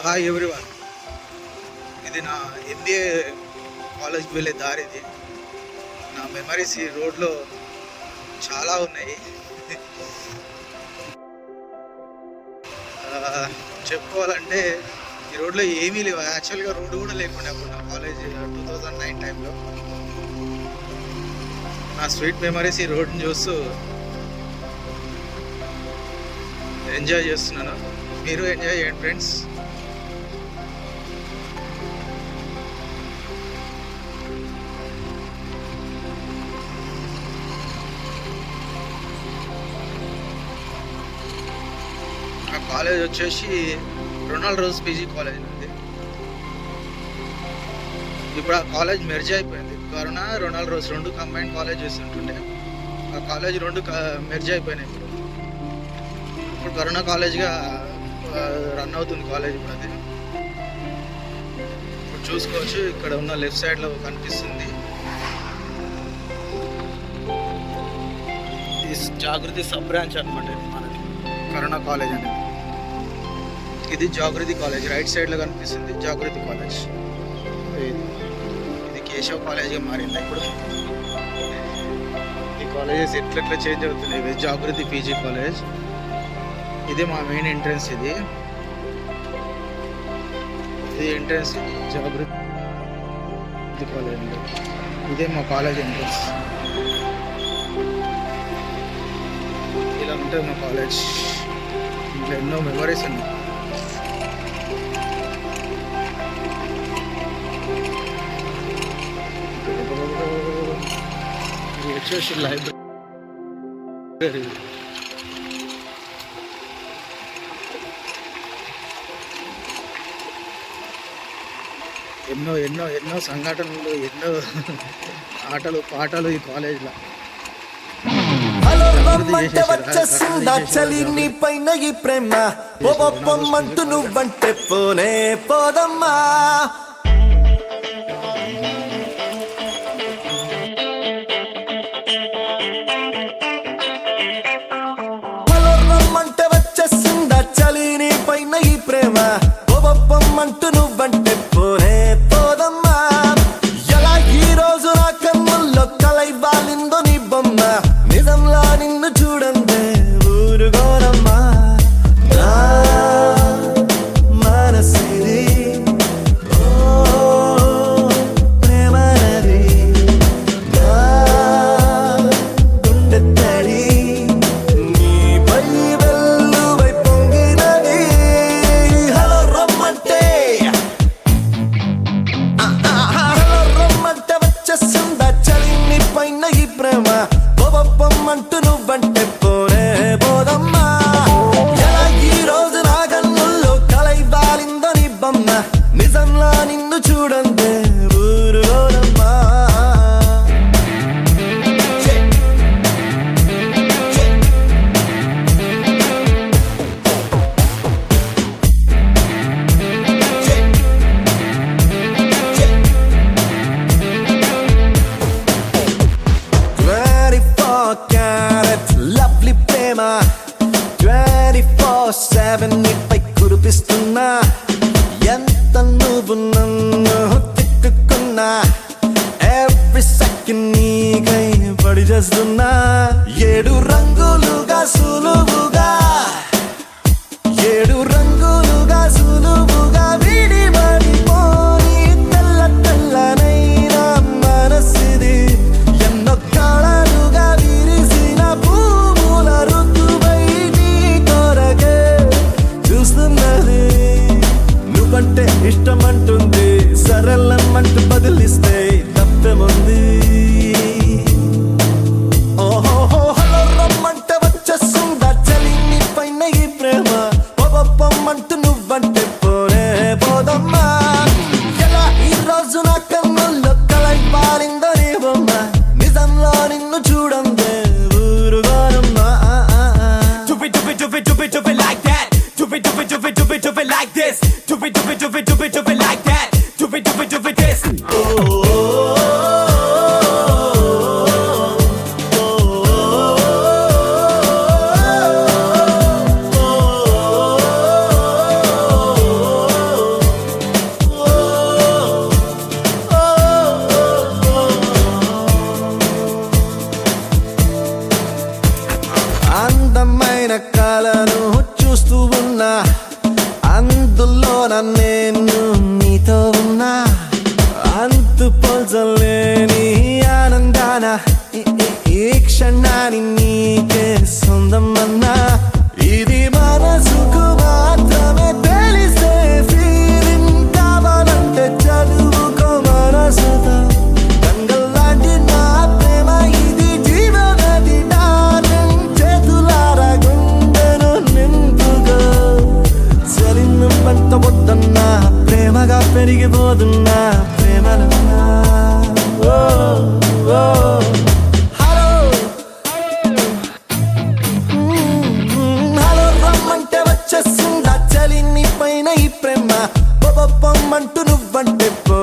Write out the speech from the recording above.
Hi everyone. ఇది నా MBA కాలేజ్కి వెళ్ళే దారి. ఇది నా మెమరీస్ ఈ రోడ్లో చాలా ఉన్నాయి. చెప్పుకోవాలంటే ఈ రోడ్లో ఏమీ లేవు. యాక్చువల్గా రోడ్డు కూడా లేకుండా అప్పుడు నా కాలేజ్ 2009 టైంలో. నా స్వీట్ మెమరీస్ ఈ రోడ్ని చూస్తూ ఎంజాయ్ చేస్తున్నాను. మీరు ఎంజాయ్ చేయండి ఫ్రెండ్స్. ఆ కాలేజ్ వచ్చేసి రొనాల్డ్ రోజ్ పీజీ కాలేజ్ ఉంది. ఇప్పుడు ఆ కాలేజ్ మెర్జ్ అయిపోయింది. కరోనా రొనాల్డ్ రోజ్ రెండు కంబైన్ కాలేజెస్ ఉంటుండే. ఆ కాలేజ్ రెండు మెర్జ్ అయిపోయినాయి. ఇప్పుడు కరోనా కాలేజ్గా రన్ అవుతుంది కాలేజ్. ఇప్పుడు అది ఇప్పుడు చూసుకోవచ్చు. ఇక్కడ ఉన్న లెఫ్ట్ సైడ్లో కనిపిస్తుంది జాగృతి సబ్ బ్రాంచ్ అనమాట. మనకి కరోనా కాలేజ్ అనేది ఇది జాగృతి కాలేజ్. రైట్ సైడ్లో కనిపిస్తుంది జాగృతి కాలేజ్. ఇది కేశవ్ కాలేజ్గా మారింది. ఇప్పుడు ఈ కాలేజెస్ ఎట్లెట్లా చేంజ్ అవుతున్నాయి. ఇది జాగృతి పీజీ కాలేజ్. ఇదే మా మెయిన్ ఎంట్రన్స్. ఇది ఎంట్రన్స్ జాగృతి కాలేజ్. ఇదే మా కాలేజ్ ఎంట్రన్స్. ఇలా ఉంటుంది మా కాలేజ్. ఇంకా ఎన్నో మెమరీస్ ఉన్నాయి. ఇది వచ్చేసి లైబ్రరీ. ఎన్నో ఎన్నో ఎన్నో సంఘటనలు, ఎన్నో ఆటలు పాటలు ఈ కాలేజ్లో. వచ్చేసిందా చలి నీ పైన ఈ ప్రేమ, పొమ్మంటూ నువ్వంటే పోనే పోదమ్మా. రమ్మంటే వచ్చేసిందా చలి నీ పైన ఈ ప్రేమ, పొమ్మంటూ నువ్వంటే పోనే పోదమ్మా. ఎలా ఈ రోజు నా కన్నుల్లో కలై వాలిందో నీ బొమ్మ, నిజంలా నిన్ను చూడందే ఊరుగోరమ్మా. నా మనసిది ఓ ప్రేమనది, నా గుండె తడి నీపై వెల్లువై పొంగినది. హలో రమ్మంటే రమ్మంటే వచ్చేసిందా చలి నీ పైన ఈ ప్రేమ, పొమ్మంటూ నువ్వంటే పోనే పోదమ్మా. ఎలా ఈ రోజు నా కన్నుల్లో కలై వాలిందో నీ బొమ్మ, నిజంలా నిన్ను చూడందే ఊరుగోరమ్మా. లవ్లీ ప్రేమ 24/7 నీపై కురిపిస్తున్నా. ఎంత నువ్వు నన్ను తిట్టుకున్నా, ఎవ్రీ సెకండ్ నీకై పడి చేస్తున్నా. 7 రంగులుగా సులువుగా, 7 రంగులుగా సులువుగా విడిపడిపోని తెల్ల తెల్లనైన మనసిది. ఎన్నో కాళలుగా విరిసిన పువ్వుల ఋతువై నీ కొరకే చూస్తున్నది. నువ్వంటే ఇష్టమంటుంది, సరళమంటూ బదిలిస్తే తప్పేముంది. ఓహో హలో రమ్మంటే వచ్చేసిందా చలి బొబొప్పమ్మంటూ నువ్వంటే పోనే